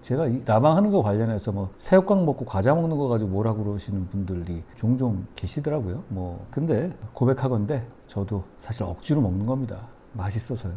제가 라방하는 거 관련해서 새우깡 먹고 과자 먹는 거 가지고 뭐라고 그러시는 분들이 종종 계시더라고요. 근데 고백하건대 저도 사실 억지로 먹는 겁니다. 맛있어서요.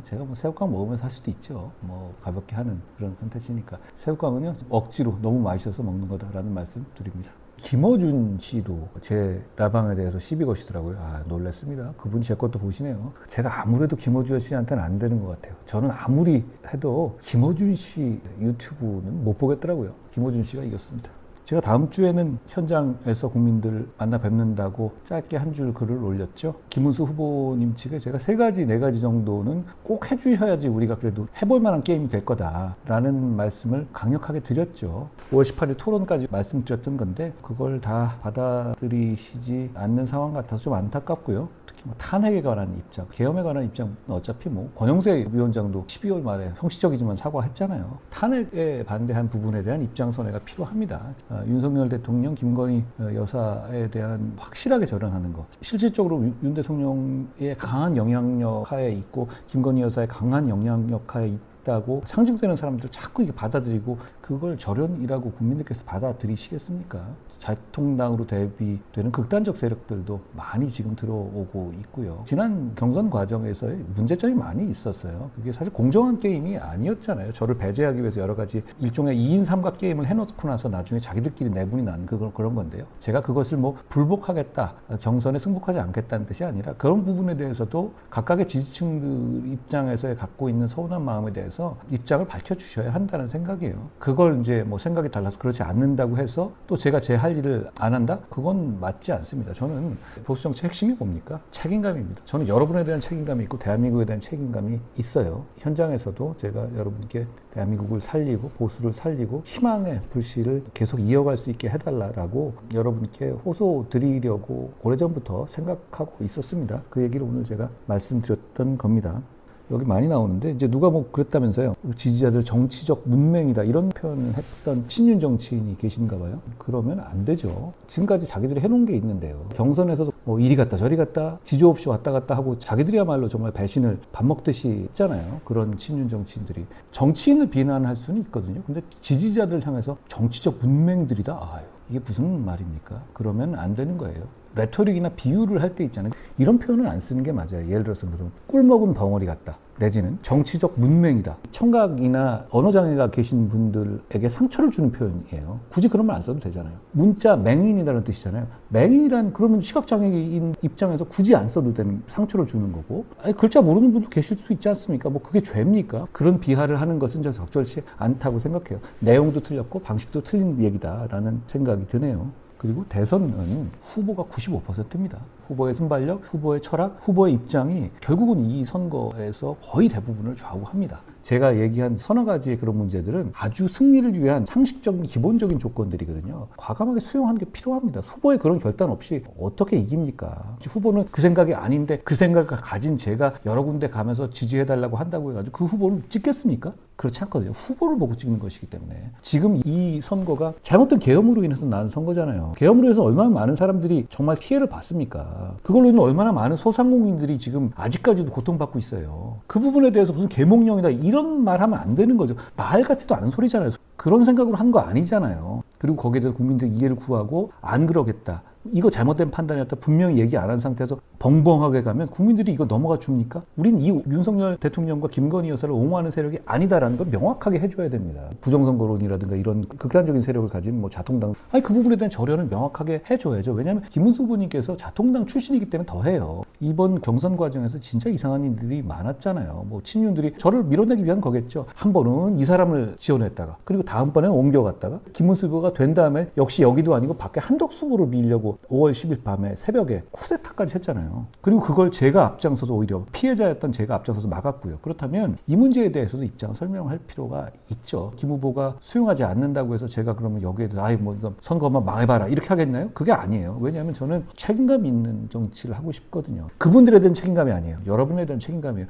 제가 새우깡 먹으면 살 수도 있죠. 가볍게 하는 그런 컨텐츠니까. 새우깡은요, 억지로 너무 맛있어서 먹는 거다라는 말씀 드립니다. 김어준 씨도 제 라방에 대해서 시비 거시더라고요. 놀랐습니다. 그분이 제 것도 보시네요. 제가 아무래도 김어준 씨한테는 안 되는 것 같아요. 저는 아무리 해도 김어준 씨 유튜브는 못 보겠더라고요. 김어준 씨가 이겼습니다. 제가 다음 주에는 현장에서 국민들 만나 뵙는다고 짧게 한 줄 글을 올렸죠. 김문수 후보님 측에 제가 3가지, 4가지 정도는 꼭 해주셔야지 우리가 그래도 해볼 만한 게임이 될 거다라는 말씀을 강력하게 드렸죠. 5월 18일 토론까지 말씀드렸던 건데 그걸 다 받아들이시지 않는 상황 같아서 좀 안타깝고요. 특히 탄핵에 관한 입장, 계엄에 관한 입장은 어차피 권영세 위원장도 12월 말에 형식적이지만 사과했잖아요. 탄핵에 반대한 부분에 대한 입장선회가 필요합니다. 윤석열 대통령, 김건희 여사에 대한 확실하게 절연하는 것. 실질적으로 윤 대통령의 강한 영향력 하에 있고 김건희 여사의 강한 영향력 하에 있다고 상징되는 사람들 자꾸 이게 받아들이고 그걸 절연이라고 국민들께서 받아들이시겠습니까? 자유통당으로 대비되는 극단적 세력들도 많이 지금 들어오고 있고요. 지난 경선 과정에서의 문제점이 많이 있었어요. 그게 사실 공정한 게임이 아니었잖아요. 저를 배제하기 위해서 여러 가지 일종의 2인 삼각 게임을 해놓고 나서 나중에 자기들끼리 내분이 나는 그런 건데요. 제가 그것을 불복하겠다, 경선에 승복하지 않겠다는 뜻이 아니라 그런 부분에 대해서도 각각의 지지층들 입장에서 갖고 있는 서운한 마음에 대해서 입장을 밝혀주셔야 한다는 생각이에요. 그걸 이제 생각이 달라서 그렇지 않는다고 해서 또 제가 제 할 일을 안 한다? 그건 맞지 않습니다. 저는 보수 정치 핵심이 뭡니까? 책임감입니다. 저는 여러분에 대한 책임감이 있고 대한민국에 대한 책임감이 있어요. 현장에서도 제가 여러분께 대한민국을 살리고 보수를 살리고 희망의 불씨를 계속 이어갈 수 있게 해달라고 여러분께 호소드리려고 오래전부터 생각하고 있었습니다. 그 얘기를 오늘 제가 말씀드렸던 겁니다. 여기 많이 나오는데 이제 누가 그랬다면서요. 지지자들 정치적 문맹이다 이런 표현을 했던 친윤 정치인이 계신가 봐요. 그러면 안 되죠. 지금까지 자기들이 해놓은 게 있는데요. 경선에서도 이리 갔다 저리 갔다 지조 없이 왔다 갔다 하고 자기들이야말로 정말 배신을 밥 먹듯이 했잖아요. 그런 친윤 정치인들이. 정치인을 비난할 수는 있거든요. 근데 지지자들 향해서 정치적 문맹들이다. 이게 무슨 말입니까? 그러면 안 되는 거예요. 레토릭이나 비유를 할 때 있잖아요. 이런 표현을 안 쓰는 게 맞아요. 예를 들어서 무슨 꿀먹은 벙어리 같다. 내지는 정치적 문맹이다. 청각이나 언어장애가 계신 분들에게 상처를 주는 표현이에요. 굳이 그런 말 안 써도 되잖아요. 문자 맹인이라는 뜻이잖아요. 맹인이란 그러면 시각장애인 입장에서 굳이 안 써도 되는 상처를 주는 거고 글자 모르는 분도 계실 수 있지 않습니까? 그게 죄입니까? 그런 비하를 하는 것은 저는 적절치 않다고 생각해요. 내용도 틀렸고 방식도 틀린 얘기다라는 생각이 드네요. 그리고 대선은 후보가 95%입니다. 후보의 순발력, 후보의 철학, 후보의 입장이 결국은 이 선거에서 거의 대부분을 좌우합니다. 제가 얘기한 서너 가지의 그런 문제들은 아주 승리를 위한 상식적인 기본적인 조건들이거든요. 과감하게 수용하는 게 필요합니다. 후보의 그런 결단 없이 어떻게 이깁니까? 후보는 그 생각이 아닌데 그 생각을 가진 제가 여러 군데 가면서 지지해달라고 한다고 해가지고 그 후보를 찍겠습니까? 그렇지 않거든요. 후보를 보고 찍는 것이기 때문에. 지금 이 선거가 잘못된 계엄으로 인해서 나는 선거잖아요. 계엄으로 해서 얼마나 많은 사람들이 정말 피해를 봤습니까? 그걸로 인해 얼마나 많은 소상공인들이 지금 아직까지도 고통받고 있어요. 그 부분에 대해서 무슨 계몽령이다 이런 말 하면 안 되는 거죠. 말 같지도 않은 소리잖아요. 그런 생각으로 한 거 아니잖아요. 그리고 거기에 대해서 국민들 이해를 구하고 안 그러겠다. 이거 잘못된 판단이었다. 분명히 얘기 안 한 상태에서 벙벙하게 가면 국민들이 이거 넘어가 줍니까? 우린 이 윤석열 대통령과 김건희 여사를 옹호하는 세력이 아니다라는 걸 명확하게 해줘야 됩니다. 부정선거론이라든가 이런 극단적인 세력을 가진 자통당. 그 부분에 대한 절연을 명확하게 해줘야죠. 왜냐하면 김문수 후보님께서 자통당 출신이기 때문에 더해요. 이번 경선 과정에서 진짜 이상한 일들이 많았잖아요. 친윤들이 저를 밀어내기 위한 거겠죠. 한 번은 이 사람을 지원했다가 그리고 다음번에 옮겨갔다가 김문수 후보가 된 다음에 역시 여기도 아니고 밖에 한덕수 후보를 밀려고 5월 10일 밤에 새벽에 쿠데타까지 했잖아요. 그리고 그걸 제가 앞장서서 오히려 피해자였던 제가 앞장서서 막았고요. 그렇다면 이 문제에 대해서도 입장을 설명할 필요가 있죠. 김 후보가 수용하지 않는다고 해서 제가 그러면 여기에 대해서 이거 선거만 망해봐라 이렇게 하겠나요? 그게 아니에요. 왜냐하면 저는 책임감 있는 정치를 하고 싶거든요. 그분들에 대한 책임감이 아니에요. 여러분에 대한 책임감이에요.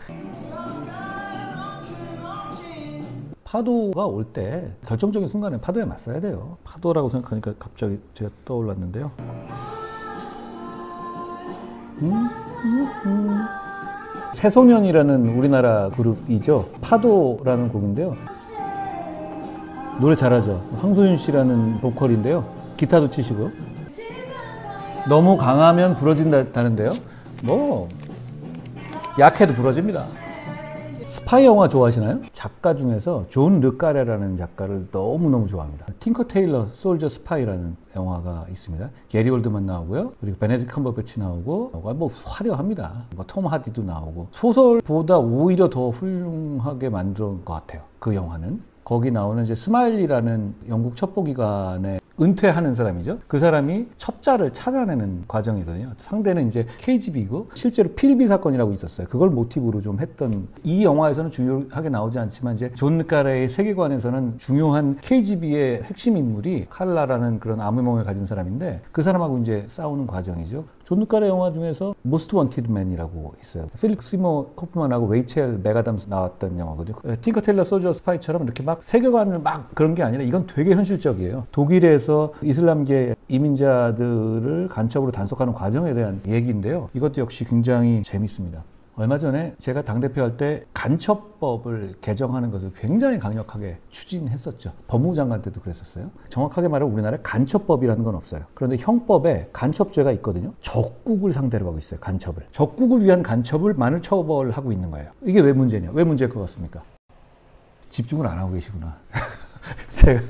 파도가 올 때 결정적인 순간에 파도에 맞서야 돼요. 파도라고 생각하니까 갑자기 제가 떠올랐는데요. 새소년이라는 우리나라 그룹이죠. 파도라는 곡인데요. 노래 잘하죠. 황소윤 씨라는 보컬인데요. 기타도 치시고. 너무 강하면 부러진다는데요. 뭐 약해도 부러집니다. 스파이 영화 좋아하시나요? 작가 중에서 존 르카레라는 작가를 너무너무 좋아합니다. 틴커 테일러 솔저 스파이라는 영화가 있습니다. 게리 올드만 나오고요. 그리고 베네딕트 컴버배치 나오고 뭐 화려합니다. 뭐 톰 하디도 나오고 소설보다 오히려 더 훌륭하게 만든 것 같아요. 그 영화는. 거기 나오는 이제 스마일리라는 영국 첩보기관의 은퇴하는 사람이죠. 그 사람이 첩자를 찾아내는 과정이거든요. 상대는 이제 KGB고 실제로 필비 사건이라고 있었어요. 그걸 모티브로 좀 했던, 이 영화에서는 중요하게 나오지 않지만 이제 존 르카레의 세계관에서는 중요한 KGB의 핵심 인물이 칼라라는 그런 암호명을 가진 사람인데 그 사람하고 이제 싸우는 과정이죠. 존 르카레 영화 중에서 모스트 원티드 맨이라고 있어요. 필립 시모 코프만하고 레이첼 맥아담스 나왔던 영화거든요. 틴커 테일러 솔저 스파이처럼 이렇게 막 세계관을 막 그런 게 아니라 이건 되게 현실적이에요. 독일에서 이슬람계 이민자들을 간첩으로 단속하는 과정에 대한 얘기인데요. 이것도 역시 굉장히 재밌습니다. 얼마 전에 제가 당대표 할 때 간첩법을 개정하는 것을 굉장히 강력하게 추진했었죠. 법무부 장관 때도 그랬었어요. 정확하게 말하면 우리나라에 간첩법이라는 건 없어요. 그런데 형법에 간첩죄가 있거든요. 적국을 상대로 하고 있어요. 간첩을. 적국을 위한 간첩을 만을 처벌하고 있는 거예요. 이게 왜 문제냐? 왜 문제일 것 같습니까? 집중을 안 하고 계시구나. 제가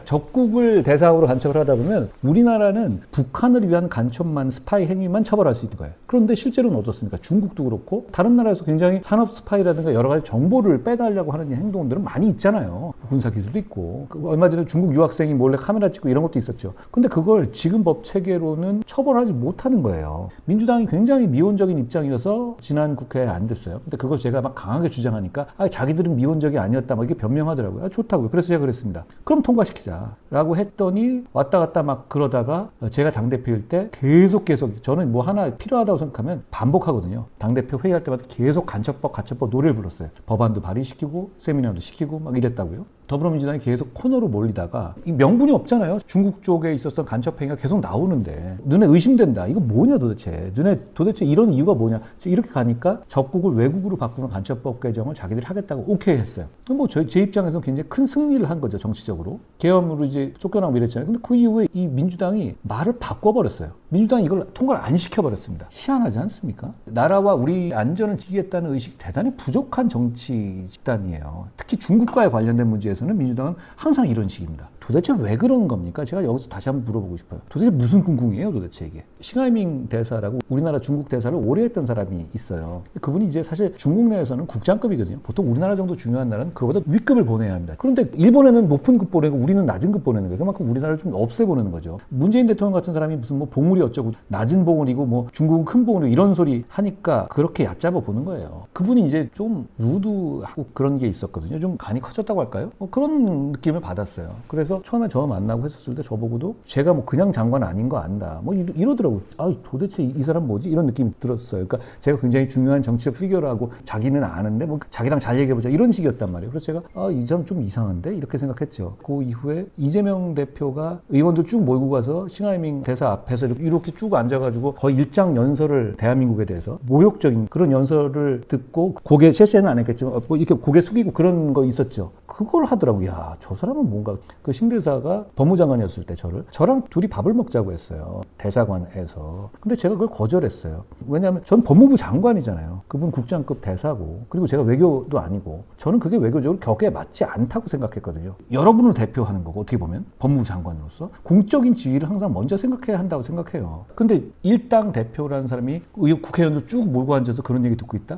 적국을 대상으로 간첩을 하다 보면 우리나라는 북한을 위한 간첩만, 스파이 행위만 처벌할 수 있는 거예요. 그런데 실제로는 어떻습니까? 중국도 그렇고 다른 나라에서 굉장히 산업 스파이라든가 여러 가지 정보를 빼달라고 하는 행동들은 많이 있잖아요. 군사기술도 있고. 얼마 전에 중국 유학생이 몰래 카메라 찍고 이런 것도 있었죠. 근데 그걸 지금 법 체계로는 처벌하지 못하는 거예요. 민주당이 굉장히 미온적인 입장이어서 지난 국회에 안 됐어요. 근데 그걸 제가 막 강하게 주장하니까 자기들은 미온적이 아니었다 막 이렇게 변명하더라고요. 좋다고요. 그래서 제가 그랬습니다. 그럼 통과시키자라고 했더니 왔다 갔다 막 그러다가 제가 당대표일 때 계속 저는 뭐 하나 필요하다고 생각하면 반복하거든요. 당대표 회의할 때마다 계속 간첩법 노래를 불렀어요. 법안도 발의시키고 세미나도 시키고 막 이랬다고요. 더불어민주당이 계속 코너로 몰리다가 이 명분이 없잖아요. 중국 쪽에 있었던 간첩행위가 계속 나오는데 눈에 의심된다. 이거 뭐냐 도대체. 눈에 도대체 이런 이유가 뭐냐. 이렇게 가니까 적국을 외국으로 바꾸는 간첩법 개정을 자기들이 하겠다고 오케이 했어요. 뭐 제 입장에서는 굉장히 큰 승리를 한 거죠. 정치적으로. 계엄으로 이제 쫓겨나고 이랬잖아요. 근데 그 이후에 이 민주당이 말을 바꿔버렸어요. 민주당이 이걸 통과를 안 시켜버렸습니다. 희한하지 않습니까? 나라와 우리 안전을 지키겠다는 의식이 대단히 부족한 정치 집단이에요. 특히 중국과의 관련된 문제에서는 민주당은 항상 이런 식입니다. 도대체 왜 그런 겁니까? 제가 여기서 다시 한번 물어보고 싶어요. 도대체 무슨 꿍꿍이에요, 도대체 이게? 싱하이밍 대사라고 우리나라 중국 대사를 오래 했던 사람이 있어요. 그분이 이제 사실 중국 내에서는 국장급이거든요. 보통 우리나라 정도 중요한 나라는 그거보다 윗급을 보내야 합니다. 그런데 일본에는 높은 급 보내고 우리는 낮은 급 보내는 거예요. 그만큼 우리나라를 좀 없애보내는 거죠. 문재인 대통령 같은 사람이 무슨 뭐 봉우리 어쩌고 낮은 봉우리고 뭐 중국은 큰 봉우리고 이런 소리 하니까 그렇게 얕잡아 보는 거예요. 그분이 이제 좀 루드하고 그런 게 있었거든요. 좀 간이 커졌다고 할까요? 그런 느낌을 받았어요. 그래서 처음에 저 만나고 했었을 때 저보고도 제가 뭐 그냥 장관 아닌 거 안다. 뭐 이러더라고요. 도대체 이 사람 뭐지? 이런 느낌이 들었어요. 그러니까 제가 굉장히 중요한 정치적 피규어라고 자기는 아는데 뭐 자기랑 잘 얘기해보자. 이런 식이었단 말이에요. 그래서 제가 이 사람 좀 이상한데? 이렇게 생각했죠. 그 이후에 이재명 대표가 의원들 쭉 몰고 가서 싱하이밍 대사 앞에서 이렇게 쭉 앉아가지고 거의 일장 연설을 대한민국에 대해서 모욕적인 그런 연설을 듣고 고개 실제는 안 했겠지만 뭐 이렇게 고개 숙이고 그런 거 있었죠. 그걸 하더라고요. 야, 저 사람은 뭔가 그 신대사가 법무장관이었을 때 저랑 둘이 밥을 먹자고 했어요. 대사관에서. 근데 제가 그걸 거절했어요. 왜냐하면 전 법무부 장관이잖아요. 그분 국장급 대사고 그리고 제가 외교도 아니고 저는 그게 외교적으로 격에 맞지 않다고 생각했거든요. 여러분을 대표하는 거고 어떻게 보면 법무부 장관으로서 공적인 지위를 항상 먼저 생각해야 한다고 생각해요. 근데 일당 대표라는 사람이 국회의원들 쭉 몰고 앉아서 그런 얘기 듣고 있다?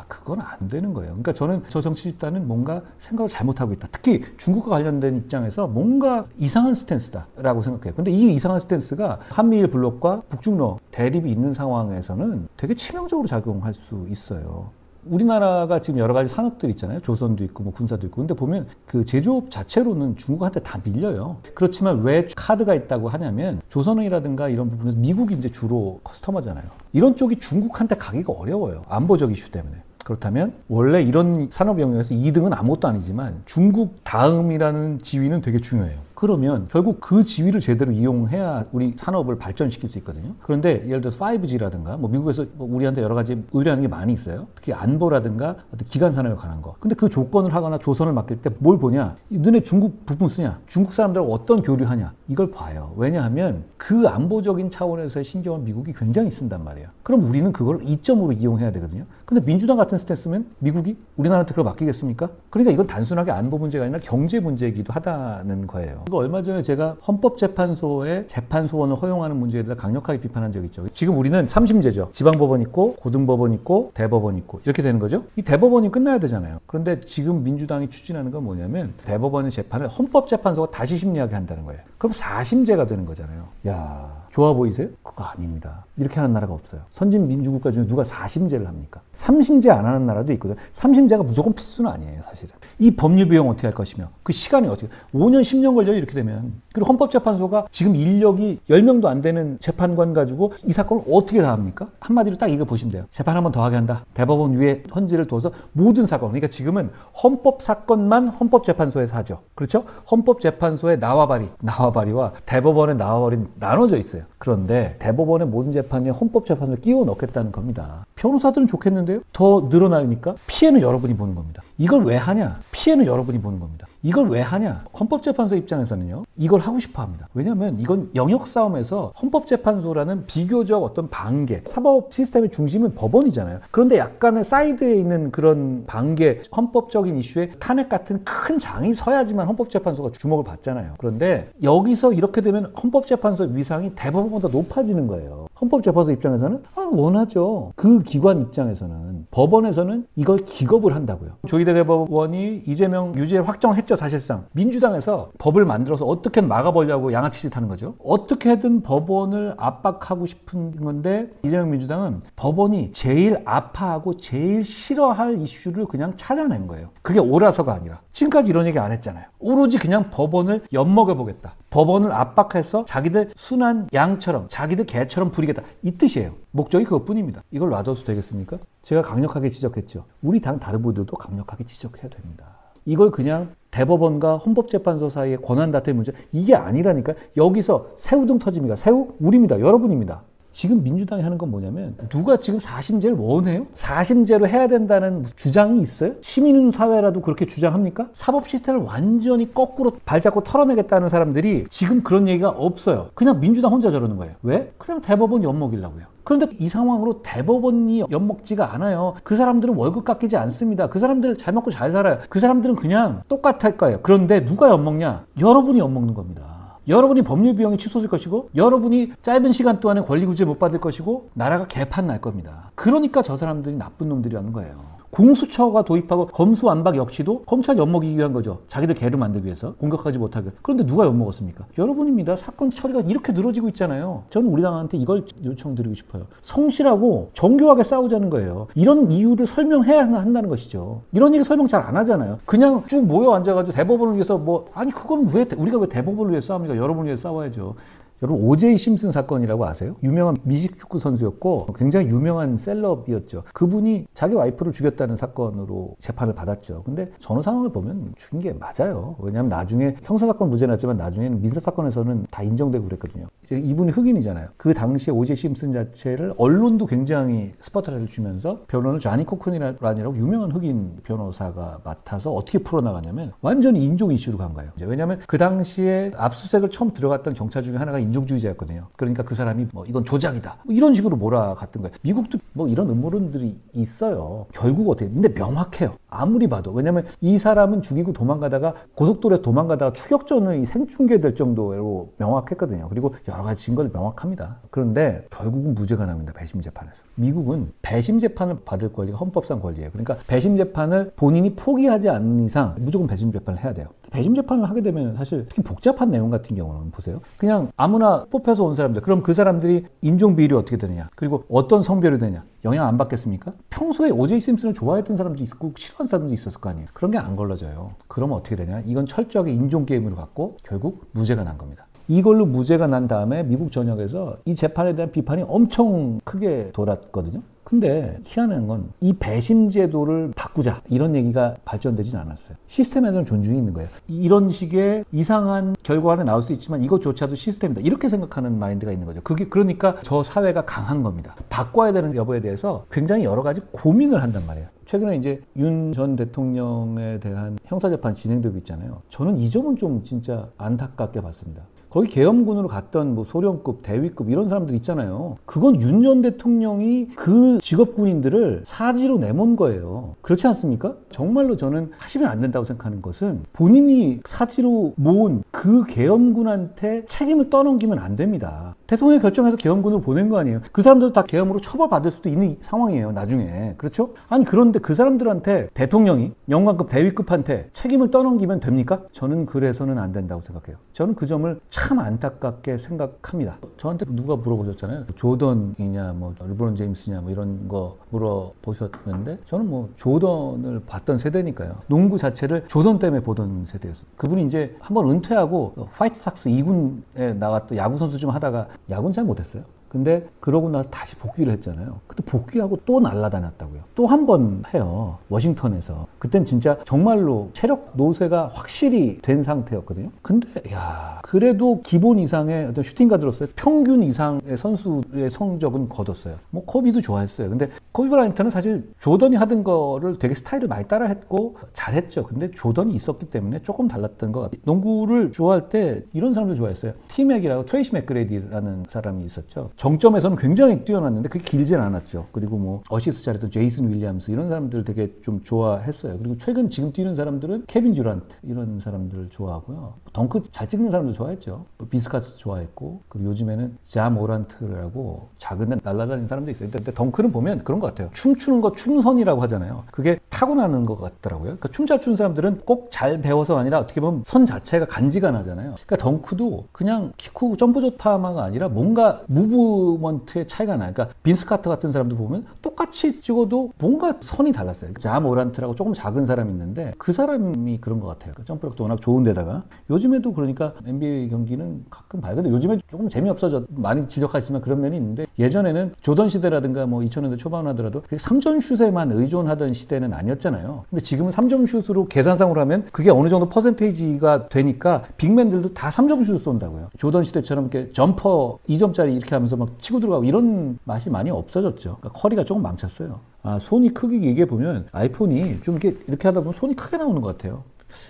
그건 안 되는 거예요. 그러니까 저는 저 정치 집단은 뭔가 생각을 잘못하고 있다. 특히 중국과 관련된 입장에서 뭔가 이상한 스탠스다라고 생각해요. 근데 이 이상한 스탠스가 한미일 블록과 북중러 대립이 있는 상황에서는 되게 치명적으로 작용할 수 있어요. 우리나라가 지금 여러 가지 산업들 있잖아요. 조선도 있고 뭐 군사도 있고. 근데 보면 그 제조업 자체로는 중국한테 다 밀려요. 그렇지만 왜 카드가 있다고 하냐면 조선이라든가 이런 부분에서 미국이 이제 주로 커스터머잖아요. 이런 쪽이 중국한테 가기가 어려워요. 안보적 이슈 때문에. 그렇다면 원래 이런 산업 영역에서 2등은 아무것도 아니지만 중국 다음이라는 지위는 되게 중요해요. 그 그러면 결국 그 지위를 제대로 이용해야 우리 산업을 발전시킬 수 있거든요. 그런데 예를 들어서 5G라든가 뭐 미국에서 뭐 우리한테 여러 가지 의뢰하는 게 많이 있어요. 특히 안보라든가 어떤 기간 산업에 관한 거. 근데 그 조건을 하거나 조선을 맡길 때 뭘 보냐? 너네 중국 부품 쓰냐? 중국 사람들하고 어떤 교류하냐? 이걸 봐요. 왜냐하면 그 안보적인 차원에서의 신경을 미국이 굉장히 쓴단 말이에요. 그럼 우리는 그걸 이점으로 이용해야 되거든요. 근데 민주당 같은 스탠스면 미국이 우리나라한테 그걸 맡기겠습니까? 그러니까 이건 단순하게 안보 문제가 아니라 경제 문제이기도 하다는 거예요. 이거 얼마 전에 제가 헌법재판소의 재판 소원을 허용하는 문제에 대해서 강력하게 비판한 적이 있죠. 지금 우리는 3심제죠. 지방법원 있고 고등법원 있고 대법원 있고 이렇게 되는 거죠. 이 대법원이 끝나야 되잖아요. 그런데 지금 민주당이 추진하는 건 뭐냐면 대법원의 재판을 헌법재판소가 다시 심리하게 한다는 거예요. 그럼 4심제가 되는 거잖아요. 야, 좋아 보이세요? 그거 아닙니다. 이렇게 하는 나라가 없어요. 선진 민주국가 중에 누가 4심제를 합니까? 3심제 안 하는 나라도 있거든요. 3심제가 무조건 필수는 아니에요, 사실은. 이 법률 비용 어떻게 할 것이며 그 시간이 어떻게 5년 10년 걸려요, 이렇게 되면. 그리고 헌법재판소가 지금 인력이 10명도 안 되는 재판관 가지고 이 사건을 어떻게 다 합니까? 한마디로 딱 이거 보시면 돼요. 재판 한 번 더 하게 한다. 대법원 위에 헌지를 둬서 모든 사건, 그러니까 지금은 헌법 사건만 헌법재판소에서 하죠. 그렇죠? 헌법재판소의 나와바리와 대법원의 나와바리는 나눠져 있어요. 그런데 대법원의 모든 재판에 헌법재판소를 끼워 넣겠다는 겁니다. 변호사들은 좋겠는데요? 더 늘어나니까 피해는 여러분이 보는 겁니다. 이걸 왜 하냐? 피해는 여러분이 보는 겁니다. 이걸 왜 하냐? 헌법재판소 입장에서는요, 이걸 하고 싶어 합니다. 왜냐하면 이건 영역 싸움에서 헌법재판소라는 비교적 어떤 반개, 사법 시스템의 중심은 법원이잖아요. 그런데 약간의 사이드에 있는 그런 반개, 헌법적인 이슈에 탄핵 같은 큰 장이 서야지만 헌법재판소가 주목을 받잖아요. 그런데 여기서 이렇게 되면 헌법재판소 위상이 대법원보다 높아지는 거예요. 헌법재판소 입장에서는 원하죠. 그 기관 입장에서는, 법원에서는 이걸 기겁을 한다고요. 조희대 대법원이 이재명 유죄를 확정했죠. 사실상 민주당에서 법을 만들어서 어떻게든 막아보려고 양아치짓 하는 거죠. 어떻게든 법원을 압박하고 싶은 건데 이재명 민주당은 법원이 제일 아파하고 제일 싫어할 이슈를 그냥 찾아낸 거예요. 그게 옳아서가 아니라. 지금까지 이런 얘기 안 했잖아요. 오로지 그냥 법원을 엿먹여보겠다. 법원을 압박해서 자기들 순한 양처럼, 자기들 개처럼 부리겠다. 이 뜻이에요. 목적이 그것뿐입니다. 이걸 놔둬도 되겠습니까? 제가 강력하게 지적했죠. 우리 당 다른 분들도 강력하게 지적해야 됩니다. 이걸 그냥 대법원과 헌법재판소 사이의 권한 다툼 문제, 이게 아니라니까. 여기서 새우등 터집니까? 새우? 우리입니다. 여러분입니다. 지금 민주당이 하는 건 뭐냐면, 누가 지금 4심제를 원해요? 4심제로 해야 된다는 주장이 있어요? 시민사회라도 그렇게 주장합니까? 사법 시스템을 완전히 거꾸로 발잡고 털어내겠다는 사람들이 지금 그런 얘기가 없어요. 그냥 민주당 혼자 저러는 거예요. 왜? 그냥 대법원 엿먹이려고요. 그런데 이 상황으로 대법원이 엿먹지가 않아요. 그 사람들은 월급 깎이지 않습니다. 그 사람들 잘 먹고 잘 살아요. 그 사람들은 그냥 똑같을 거예요. 그런데 누가 엿먹냐? 여러분이 엿먹는 겁니다. 여러분이 법률 비용이 취소될 것이고, 여러분이 짧은 시간 동안에 권리구제 못 받을 것이고, 나라가 개판 날 겁니다. 그러니까 저 사람들이 나쁜 놈들이라는 거예요. 공수처가 도입하고 검수완박 역시도 검찰 엿먹이기 위한 거죠. 자기들 개를 만들기 위해서, 공격하지 못하게. 그런데 누가 엿먹었습니까? 여러분입니다. 사건 처리가 이렇게 늘어지고 있잖아요. 저는 우리 당한테 이걸 요청드리고 싶어요. 성실하고 정교하게 싸우자는 거예요. 이런 이유를 설명해야 한다는 것이죠. 이런 얘기 설명 잘 안 하잖아요. 그냥 쭉 모여 앉아가지고 대법원을 위해서 아니 그건 왜 우리가 왜 대법원을 위해 싸웁니까? 여러분을 위해 싸워야죠. 여러분, 오제이 심슨 사건이라고 아세요? 유명한 미식축구 선수였고 굉장히 유명한 셀럽이었죠. 그분이 자기 와이프를 죽였다는 사건으로 재판을 받았죠. 근데 전후 상황을 보면 죽인 게 맞아요. 왜냐하면 나중에 형사사건 무죄 났지만 나중에는 민사사건에서는 다 인정되고 그랬거든요. 이분이 흑인이잖아요. 그 당시에 오제이 심슨 자체를 언론도 굉장히 스포트라이트를 주면서 변호는 쟈니 코크니라니라고 유명한 흑인 변호사가 맡아서 어떻게 풀어나가냐면 완전히 인종 이슈로 간 거예요. 왜냐하면 그 당시에 압수수색을 처음 들어갔던 경찰 중에 하나가 인종주의자였거든요. 그러니까 그 사람이 이건 조작이다, 이런 식으로 몰아갔던 거예요. 미국도 이런 음모론들이 있어요. 결국 어떻게, 근데 명확해요. 아무리 봐도. 왜냐면 이 사람은 죽이고 도망가다가 고속도로에 도망가다가 추격전이 생중계될 정도로 명확했거든요. 그리고 여러 가지 증거도 명확합니다. 그런데 결국은 무죄가 납니다. 배심 재판에서. 미국은 배심 재판을 받을 권리가 헌법상 권리예요. 그러니까 배심 재판을 본인이 포기하지 않는 이상 무조건 배심 재판을 해야 돼요. 배심 재판을 하게 되면 사실 특히 복잡한 내용 같은 경우는 보세요. 그냥 아무나 뽑혀서 온 사람들, 그럼 그 사람들이 인종 비율이 어떻게 되느냐, 그리고 어떤 성별이 되냐, 영향 안 받겠습니까? 평소에 오제이 심슨을 좋아했던 사람도 있고 싫어하는 사람도 있었을 거 아니에요. 그런 게 안 걸러져요. 그러면 어떻게 되냐? 이건 철저하게 인종 게임으로 갔고 결국 무죄가 난 겁니다. 이걸로 무죄가 난 다음에 미국 전역에서 이 재판에 대한 비판이 엄청 크게 돌았거든요. 근데 희한한 건 이 배심 제도를 바꾸자 이런 얘기가 발전되진 않았어요. 시스템에서는 존중이 있는 거예요. 이런 식의 이상한 결과가 나올 수 있지만 이것조차도 시스템이다. 이렇게 생각하는 마인드가 있는 거죠. 그게 그러니까 저 사회가 강한 겁니다. 바꿔야 되는 여부에 대해서 굉장히 여러 가지 고민을 한단 말이에요. 최근에 이제 윤 전 대통령에 대한 형사재판이 진행되고 있잖아요. 저는 이 점은 좀 진짜 안타깝게 봤습니다. 거기 계엄군으로 갔던 뭐 소령급, 대위급 이런 사람들 있잖아요. 그건 윤 전 대통령이 그 직업군인들을 사지로 내몬 거예요. 그렇지 않습니까? 정말로 저는 하시면 안 된다고 생각하는 것은 본인이 사지로 모은 그 계엄군한테 책임을 떠넘기면 안 됩니다. 대통령이 결정해서 계엄군을 보낸 거 아니에요. 그 사람들도 다 계엄으로 처벌받을 수도 있는 상황이에요. 나중에. 그렇죠? 아니 그런데 그 사람들한테 대통령이 영관급, 대위급한테 책임을 떠넘기면 됩니까? 저는 그래서는 안 된다고 생각해요. 저는 그 점을 참 안타깝게 생각합니다. 저한테 누가 물어보셨잖아요. 조던이냐, 뭐 르브론 제임스냐, 뭐 이런 거 물어보셨는데 저는 뭐 조던을 봤던 세대니까요. 농구 자체를 조던 때문에 보던 세대였어요. 그분이 이제 한번 은퇴하고 화이트삭스 2군에 나갔던 야구 선수 좀 하다가 야구는 잘 못했어요. 근데 그러고 나서 다시 복귀를 했잖아요. 그때 복귀하고 또 날아다녔다고요. 또 한 번 해요. 워싱턴에서. 그땐 진짜 정말로 체력 노쇠가 확실히 된 상태였거든요. 근데 야 그래도 기본 이상의 어떤 슈팅가드로서의 평균 이상의 선수의 성적은 거뒀어요. 뭐 코비도 좋아했어요. 근데 코비 브라이언트는 사실 조던이 하던 거를 되게 스타일을 많이 따라했고 잘했죠. 근데 조던이 있었기 때문에 조금 달랐던 것 같아요. 농구를 좋아할 때 이런 사람들 좋아했어요. 티맥이라고 트레이시 맥그레디라는 사람이 있었죠. 정점에서는 굉장히 뛰어났는데 그게 길진 않았죠. 그리고 뭐 어시스트 잘했던 제이슨 윌리엄스 이런 사람들 되게 좀 좋아했어요. 그리고 최근 지금 뛰는 사람들은 케빈 듀란트 이런 사람들 좋아하고요. 덩크 잘 찍는 사람들 좋아했죠. 빈스카스 좋아했고 그리고 요즘에는 자 모란트라고 작은 날라다니는 사람도 있어요. 근데 덩크는 보면 그런 것 같아요. 춤추는 거 춤선이라고 하잖아요. 그게 타고나는 것 같더라고요. 그러니까 춤 잘 추는 사람들은 꼭 잘 배워서 아니라 어떻게 보면 선 자체가 간지가 나잖아요. 그러니까 덩크도 그냥 키 크고 점프 좋다마가 아니라 뭔가 무브먼트의 차이가 나요. 그러니까 빈스 카터 같은 사람들 보면 똑같이 찍어도 뭔가 선이 달랐어요. 자 모란트라고 조금 작은 사람이 있는데 그 사람이 그런 것 같아요. 그러니까 점프력도 워낙 좋은데다가 요즘에도 그러니까 NBA 경기는 가끔 봐요. 근데 요즘에 조금 재미없어져 많이 지적하시지만 그런 면이 있는데 예전에는 조던 시대라든가 뭐 2000년대 초반 하더라도 3점 슛에만 의존하던 시대는 아니었잖아요. 근데 지금은 3점 슛으로 계산상으로 하면 그게 어느 정도 퍼센테이지가 되니까 빅맨들도 다 3점 슛을 쏜다고요. 조던 시대처럼 이렇게 점퍼 2점짜리 이렇게 하면서 막 치고 들어가고 이런 맛이 많이 없어졌죠. 그러니까 커리가 조금 망쳤어요. 아, 손이 크기 이게 보면 아이폰이 좀 이렇게 하다 보면 손이 크게 나오는 것 같아요.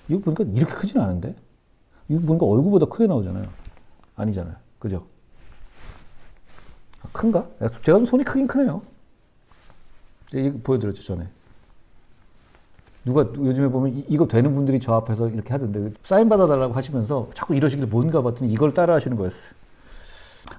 이거 보니까 이렇게 크진 않은데? 이거 보니까 얼굴보다 크게 나오잖아요. 아니잖아요. 그죠? 아, 큰가? 제가 좀 손이 크긴 크네요. 이거 보여드렸죠, 전에. 누가 요즘에 보면 이거 되는 분들이 저 앞에서 이렇게 하던데 사인 받아달라고 하시면서 자꾸 이러시길래 뭔가 봤더니 이걸 따라 하시는 거였어요.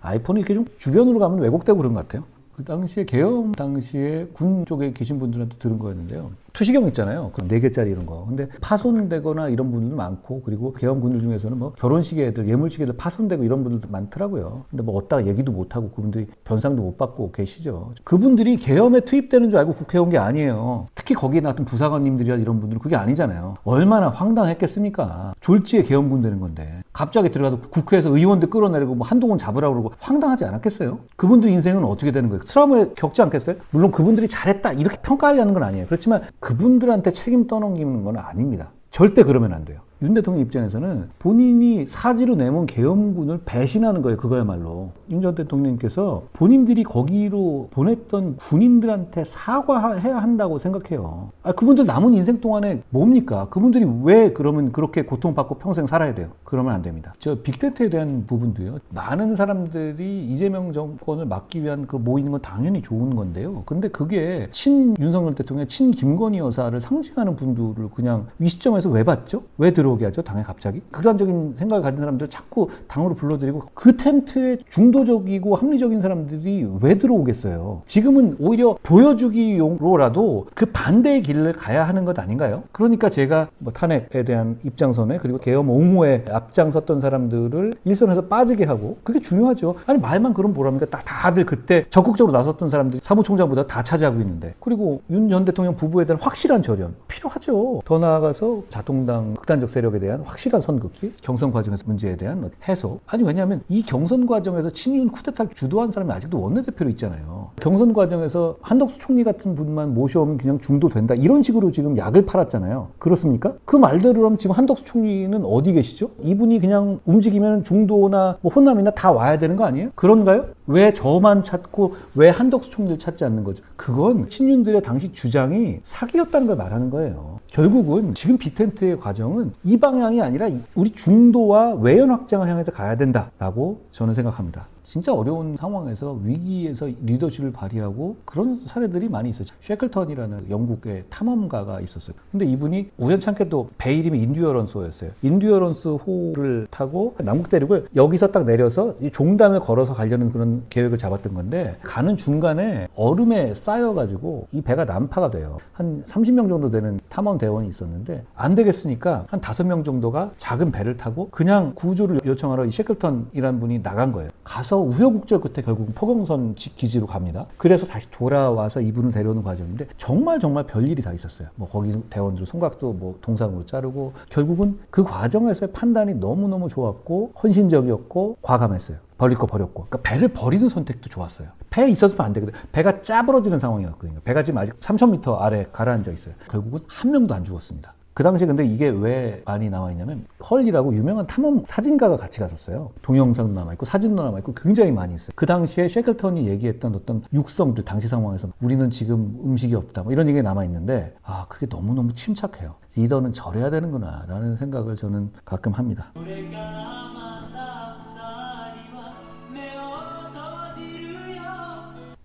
아이폰이 이렇게 좀 주변으로 가면 왜곡되고 그런 것 같아요. 그 당시에 계엄 당시에 군 쪽에 계신 분들한테 들은 거였는데요. 투시경 있잖아요. 그 4개짜리 이런 거. 근데 파손되거나 이런 분들도 많고 그리고 계엄군들 중에서는 뭐 결혼식 애들, 예물식 애들 파손되고 이런 분들도 많더라고요. 근데 뭐 어디다가 얘기도 못하고 그분들이 변상도 못 받고 계시죠. 그분들이 계엄에 투입되는 줄 알고 국회에 온 게 아니에요. 특히 거기에 나왔던 부사관님들이나 이런 분들은 그게 아니잖아요. 얼마나 황당했겠습니까? 졸지에 계엄군 되는 건데. 갑자기 들어가서 국회에서 의원들 끌어내리고 뭐 한동훈 잡으라고 그러고 황당하지 않았겠어요? 그분들 인생은 어떻게 되는 거예요? 트라우마에 겪지 않겠어요? 물론 그분들이 잘했다 이렇게 평가하려는 건 아니에요. 그렇지만 그분들한테 책임 떠넘기는 건 아닙니다. 절대 그러면 안 돼요. 윤 대통령 입장에서는 본인이 사지로 내몬 계엄군을 배신하는 거예요. 그거야말로. 윤 전 대통령님께서 본인들이 거기로 보냈던 군인들한테 사과해야 한다고 생각해요. 아, 그분들 남은 인생 동안에 뭡니까? 그분들이 왜 그러면 그렇게 고통받고 평생 살아야 돼요? 그러면 안 됩니다. 저 빅텐트에 대한 부분도요. 많은 사람들이 이재명 정권을 막기 위한 그 모이는 건 당연히 좋은 건데요. 근데 그게 친 윤석열 대통령, 친 김건희 여사를 상징하는 분들을 그냥 이 시점에서 왜 봤죠? 왜 들어오게 하죠? 당에 갑자기? 극단적인 생각을 가진 사람들 자꾸 당으로 불러들이고 그 텐트에 중도적이고 합리적인 사람들이 왜 들어오겠어요? 지금은 오히려 보여주기용으로라도 그 반대의 길을 가야 하는 것 아닌가요? 그러니까 제가 뭐 탄핵에 대한 입장선에 그리고 계엄 옹호에 앞장섰던 사람들을 일선에서 빠지게 하고 그게 중요하죠. 아니 말만 그럼 뭐랍니까? 다들 그때 적극적으로 나섰던 사람들이 사무총장보다 다 차지하고 있는데 그리고 윤 전 대통령 부부에 대한 확실한 절연 필요하죠. 더 나아가서 자동당 극단적 세력에 대한 확실한 선긋기, 경선 과정에서 문제에 대한 해소. 아니 왜냐하면 이 경선 과정에서 친윤 쿠데타를 주도한 사람이 아직도 원내대표로 있잖아요. 경선 과정에서 한덕수 총리 같은 분만 모셔오면 그냥 중도된다 이런 식으로 지금 약을 팔았잖아요. 그렇습니까? 그 말대로라면 지금 한덕수 총리는 어디 계시죠? 이분이 그냥 움직이면 중도나 뭐 호남이나 다 와야 되는 거 아니에요? 그런가요? 왜 저만 찾고 왜 한덕수 총리를 찾지 않는 거죠? 그건 친윤들의 당시 주장이 사기였다는 걸 말하는 거예요. 결국은 지금 빅텐트의 과정은 이 방향이 아니라 우리 중도와 외연 확장을 향해서 가야 된다라고 저는 생각합니다. 진짜 어려운 상황에서 위기에서 리더십을 발휘하고 그런 사례들이 많이 있어요. 셰클턴이라는 영국의 탐험가가 있었어요. 근데 이분이 우연찮게도 배 이름이 인듀어런스호였어요. 인듀어런스호를 타고 남극 대륙을 여기서 딱 내려서 이 종단을 걸어서 가려는 그런 계획을 잡았던 건데 가는 중간에 얼음에 쌓여가지고 이 배가 난파가 돼요. 한 30명 정도 되는 탐험 대원이 있었는데 안 되겠으니까 한 5명 정도가 작은 배를 타고 그냥 구조를 요청하러 이 셰클턴이라는 분이 나간 거예요. 가서 우여곡절 끝에 결국 포경선 기지로 갑니다. 그래서 다시 돌아와서 이분을 데려오는 과정인데 정말 별일이 다 있었어요. 뭐 거기 대원들 손각도 뭐 동상으로 자르고 결국은 그 과정에서의 판단이 너무너무 좋았고 헌신적이었고 과감했어요. 버릴 거 버렸고. 그러니까 배를 버리는 선택도 좋았어요. 배에 있었으면 안 되거든요. 배가 짜부러지는 상황이었거든요. 배가 지금 아직 3,000m 아래 가라앉아 있어요. 결국은 한 명도 안 죽었습니다. 그 당시에 근데 이게 왜 많이 나와 있냐면 헐리라고 유명한 탐험 사진가가 같이 갔었어요. 동영상도 남아있고 사진도 남아있고 굉장히 많이 있어요. 그 당시에 셰클턴이 얘기했던 어떤 육성들 당시 상황에서 우리는 지금 음식이 없다 뭐 이런 얘기가 남아있는데 아 그게 너무너무 침착해요. 리더는 저래야 되는구나 라는 생각을 저는 가끔 합니다.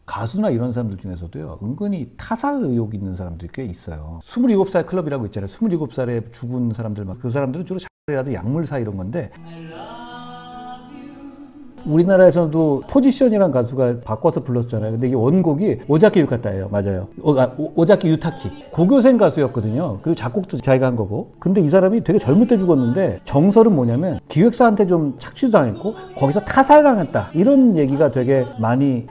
가수나 이런 사람들 중에서도요, 은근히 타살 의혹이 있는 사람들이 꽤 있어요. 27살 클럽이라고 있잖아요. 27살에 죽은 사람들, 그 사람들은 주로 자라도 약물사 이런 건데, 우리나라에서도 포지션이라는 가수가 바꿔서 불렀잖아요. 근데 이게 원곡이 오자키 유카타예요. 맞아요. 오자키 유타키. 고교생 가수였거든요. 그리고 작곡도 자기가 한 거고. 근데 이 사람이 되게 젊을 때 죽었는데 정설은 뭐냐면 기획사한테 좀 착취당했고 거기서 타살당했다. 이런 얘기가 되게 많이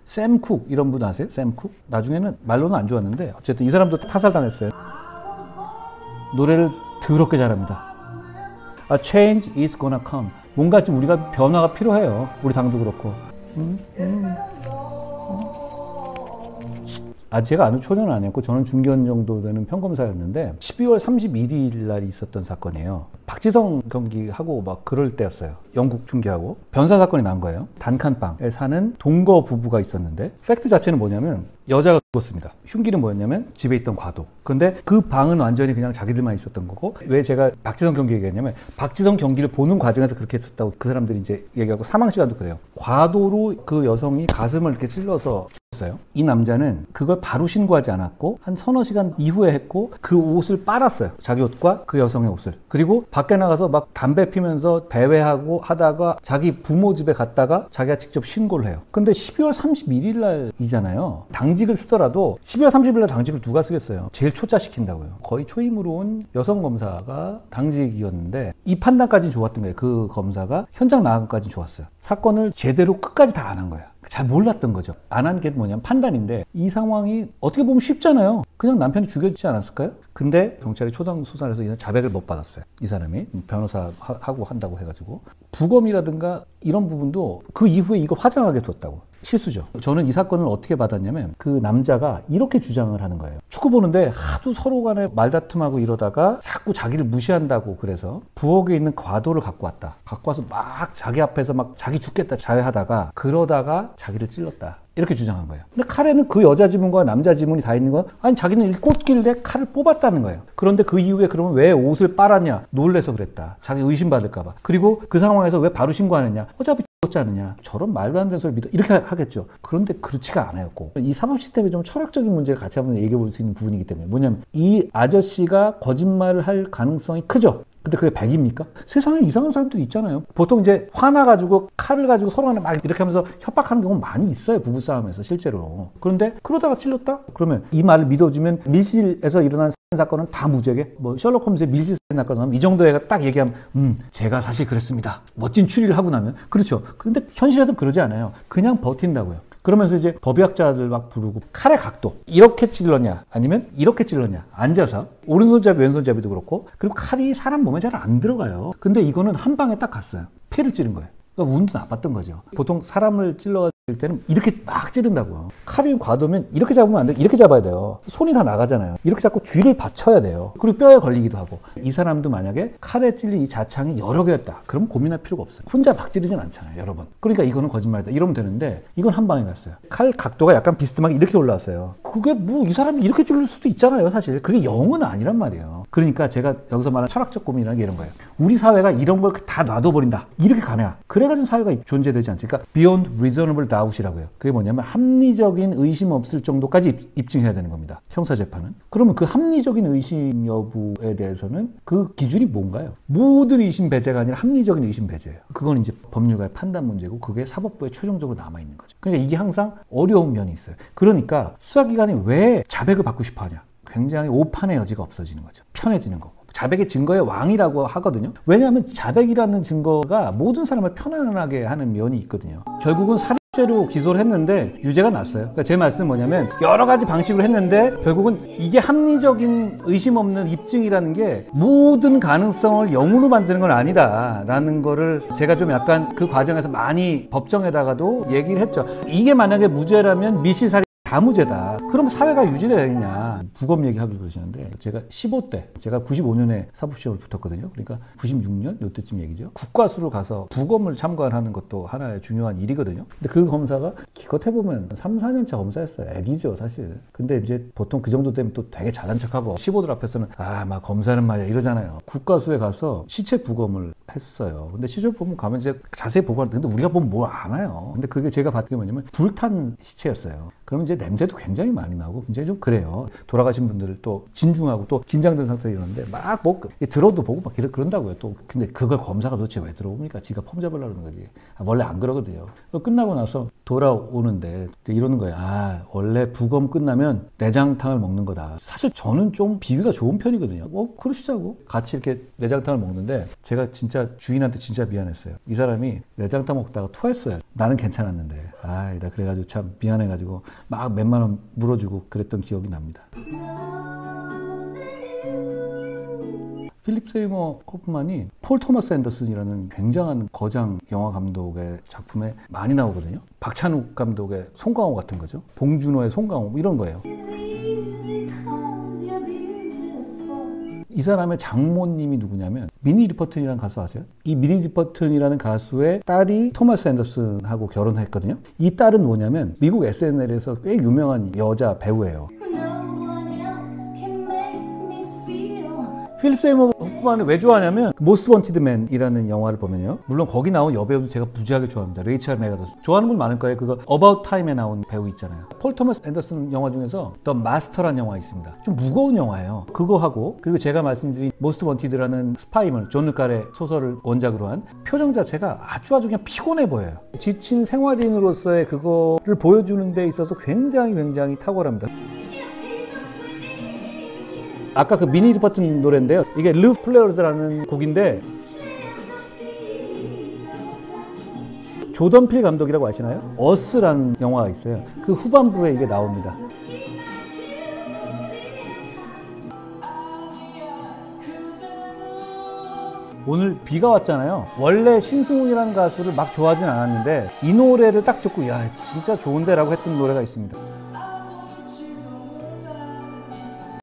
샘 쿡 이런 분 아세요? 샘 쿡? 나중에는 말로는 안 좋았는데 어쨌든 이 사람도 타살당했어요. 노래를 더럽게 잘합니다. A change is gonna come. 뭔가 좀 우리가 변화가 필요해요. 우리 당도 그렇고. 제가 아는 초년은 아니었고 저는 중견 정도 되는 평검사였는데 12월 31일 날 있었던 사건이에요. 박지성 경기하고 막 그럴 때였어요. 영국 중계하고 변사 사건이 난 거예요. 단칸방에 사는 동거 부부가 있었는데 팩트 자체는 뭐냐면 여자가 죽었습니다. 흉기는 뭐였냐면 집에 있던 과도. 근데 그 방은 완전히 그냥 자기들만 있었던 거고 왜 제가 박지성 경기 얘기했냐면 박지성 경기를 보는 과정에서 그렇게 했었다고 그 사람들이 이제 얘기하고 사망 시간도 그래요. 과도로 그 여성이 가슴을 이렇게 찔러서 이 남자는 그걸 바로 신고하지 않았고 한 서너 시간 이후에 했고 그 옷을 빨았어요. 자기 옷과 그 여성의 옷을. 그리고 밖에 나가서 막 담배 피면서 배회하고 하다가 자기 부모 집에 갔다가 자기가 직접 신고를 해요. 근데 12월 31일 날이잖아요. 당직을 쓰더라도 12월 30일 날 당직을 누가 쓰겠어요? 제일 초짜시킨다고요. 거의 초임으로 온 여성 검사가 당직이었는데 이 판단까지는 좋았던 거예요. 그 검사가 현장 나간까지는 좋았어요. 사건을 제대로 끝까지 다 안 한 거야. 잘 몰랐던 거죠. 안 한 게 뭐냐면 판단인데 이 상황이 어떻게 보면 쉽잖아요. 그냥 남편이 죽였지 않았을까요? 근데 경찰이 초당 수사를 해서 자백을 못 받았어요. 이 사람이 변호사 하고 한다고 해가지고 부검이라든가 이런 부분도 그 이후에 이거 화장하게 뒀다고. 실수죠. 저는 이 사건을 어떻게 받았냐면 그 남자가 이렇게 주장을 하는 거예요. 축구 보는데 하도 서로 간에 말다툼하고 이러다가 자꾸 자기를 무시한다고 그래서 부엌에 있는 과도를 갖고 왔다. 갖고 와서 막 자기 앞에서 막 자기 죽겠다 자해하다가 그러다가 자기를 찔렀다. 이렇게 주장한 거예요. 근데 칼에는 그 여자 지문과 남자 지문이 다 있는 건 아니 자기는 꽂길래 칼을 뽑았다는 거예요. 그런데 그 이후에 그러면 왜 옷을 빨았냐? 놀래서 그랬다. 자기 의심받을까 봐. 그리고 그 상황에서 왜 바로 신고 안 했냐? 어차피 죽었지 않느냐? 저런 말도 안 되는 소리 믿어. 이렇게 하겠죠. 그런데 그렇지가 않았고 이 사법 시스템의 좀 철학적인 문제를 같이 한번 얘기해 볼 수 있는 부분이기 때문에 뭐냐면 이 아저씨가 거짓말을 할 가능성이 크죠. 근데 그게 100입니까? 세상에 이상한 사람들이 있잖아요. 보통 이제 화나가지고 칼을 가지고 서로 간에 막 이렇게 하면서 협박하는 경우 많이 있어요. 부부싸움에서 실제로. 그런데 그러다가 찔렀다? 그러면 이 말을 믿어주면 밀실에서 일어난 사건은 다 무죄게? 뭐 셜록 홈즈의 밀실 사건 나면 이 정도에 딱 얘기하면 제가 사실 그랬습니다. 멋진 추리를 하고 나면 그렇죠. 그런데 현실에서는 그러지 않아요. 그냥 버틴다고요. 그러면서 이제 법의학자들 막 부르고 칼의 각도 이렇게 찔렀냐 아니면 이렇게 찔렀냐 앉아서 오른손잡이 왼손잡이도 그렇고 그리고 칼이 사람 몸에 잘 안 들어가요. 근데 이거는 한 방에 딱 갔어요. 폐를 찌른 거예요. 그러니까 운도 나빴던 거죠. 보통 사람을 찔러 때는 이렇게 막 찌른다고요. 칼이 과도면 이렇게 잡으면 안 돼. 이렇게 잡아야 돼요. 손이 다 나가잖아요. 이렇게 잡고 쥐를 받쳐야 돼요. 그리고 뼈에 걸리기도 하고. 이 사람도 만약에 칼에 찔린 이 자창이 여러 개였다. 그럼 고민할 필요가 없어요. 혼자 막 찌르진 않잖아요. 여러 번. 그러니까 이거는 거짓말이다. 이러면 되는데 이건 한 방에 갔어요. 칼 각도가 약간 비스듬하게 이렇게 올라왔어요. 그게 뭐 이 사람이 이렇게 찌를 수도 있잖아요. 사실. 그게 영은 아니란 말이에요. 그러니까 제가 여기서 말하는 철학적 고민이라는 게 이런 거예요. 우리 사회가 이런 걸 다 놔둬버린다. 이렇게 가냐. 그래가지고 사회가 존재되지 않죠. 그러니까 beyond reasonable doubt이라고요. 그게 뭐냐면 합리적인 의심 없을 정도까지 입증해야 되는 겁니다. 형사재판은. 그러면 그 합리적인 의심 여부에 대해서는 그 기준이 뭔가요? 모든 의심 배제가 아니라 합리적인 의심 배제예요. 그건 이제 법률가의 판단 문제고 그게 사법부에 최종적으로 남아있는 거죠. 그러니까 이게 항상 어려운 면이 있어요. 그러니까 수사기관이 왜 자백을 받고 싶어 하냐? 굉장히 오판의 여지가 없어지는 거죠. 편해지는 거고. 자백의 증거의 왕이라고 하거든요. 왜냐하면 자백이라는 증거가 모든 사람을 편안하게 하는 면이 있거든요. 결국은 살인죄로 기소를 했는데 유죄가 났어요. 그러니까 제 말씀은 뭐냐면 여러 가지 방식으로 했는데 결국은 이게 합리적인 의심 없는 입증이라는 게 모든 가능성을 영으로 만드는 건 아니다라는 거를 제가 좀 약간 그 과정에서 많이 법정에다가도 얘기를 했죠. 이게 만약에 무죄라면 밀실살인 다 무죄다. 그럼 사회가 유지되느냐. 부검 얘기하고 그러시는데 제가 15대, 제가 95년에 사법시험을 붙었거든요. 그러니까 96년 요때쯤 얘기죠. 국과수로 가서 부검을 참관하는 것도 하나의 중요한 일이거든요. 근데 그 검사가 기껏 해보면 3, 4년차 검사였어요. 애기죠 사실. 근데 이제 보통 그 정도 되면 또 되게 잘난 척하고 15들 앞에서는 막 검사는 말이야 이러잖아요. 국과수에 가서 시체 부검을 했어요. 근데 시체 부검 가면 이제 자세히 보고하는데 근데 우리가 보면 뭘 알아요. 근데 그게 제가 봤던 게 뭐냐면 불탄 시체였어요. 그러면 이제 냄새도 굉장히 많이 나고 굉장히 좀 그래요. 돌아가신 분들을 또 진중하고 또 긴장된 상태로 이러는데 막 뭐 들어도 보고 막 그런다고요. 또 근데 그걸 검사가 도대체 왜 들어옵니까? 지가 펌 잡으려고 그러는 거지. 원래 안 그러거든요. 끝나고 나서 돌아오는데 이러는 거예요. 원래 부검 끝나면 내장탕을 먹는 거다. 사실 저는 좀 비위가 좋은 편이거든요. 그러시자고. 같이 이렇게 내장탕을 먹는데 제가 진짜 주인한테 진짜 미안했어요. 이 사람이 내장탕 먹다가 토했어요. 나는 괜찮았는데. 나 그래가지고 참 미안해가지고 막 몇만 원 물어주고 그랬던 기억이 납니다. 필립 세이머 호프만이 폴 토머스 앤더슨이라는 굉장한 거장 영화 감독의 작품에 많이 나오거든요. 박찬욱 감독의 송강호 같은 거죠. 봉준호의 송강호 이런 거예요. 이 사람의 장모님이 누구냐면 미니 리퍼튼이라는 가수 아세요? 이 미니 리퍼튼이라는 가수의 딸이 토마스 앤더슨하고 결혼했거든요. 이 딸은 뭐냐면 미국 SNL에서 꽤 유명한 여자 배우예요. 필립 세이머 호프만을 왜 좋아하냐면 모스트 원티드 맨이라는 영화를 보면요. 물론 거기 나온 여배우도 제가 무지하게 좋아합니다. 레이첼 메가더스. 좋아하는 분 많을 거예요. 그거 어바웃 타임에 나온 배우 있잖아요. 폴 토머스 앤더슨 영화 중에서 더 마스터라는 영화 있습니다. 좀 무거운 영화예요. 그거 하고 그리고 제가 말씀드린 모스트 원티드라는 스파이물 존 르칼의 소설을 원작으로 한 표정 자체가 아주 그냥 피곤해 보여요. 지친 생활인으로서의 그거를 보여주는 데 있어서 굉장히 탁월합니다. 아까 그 미니 리퍼튼 노래인데요. 이게 르 플레어즈라는 곡인데 조던 필 감독이라고 아시나요? 어스라는 영화가 있어요. 그 후반부에 이게 나옵니다. 오늘 비가 왔잖아요. 원래 신승훈이라는 가수를 막 좋아하진 않았는데 이 노래를 딱 듣고 야 진짜 좋은데 라고 했던 노래가 있습니다.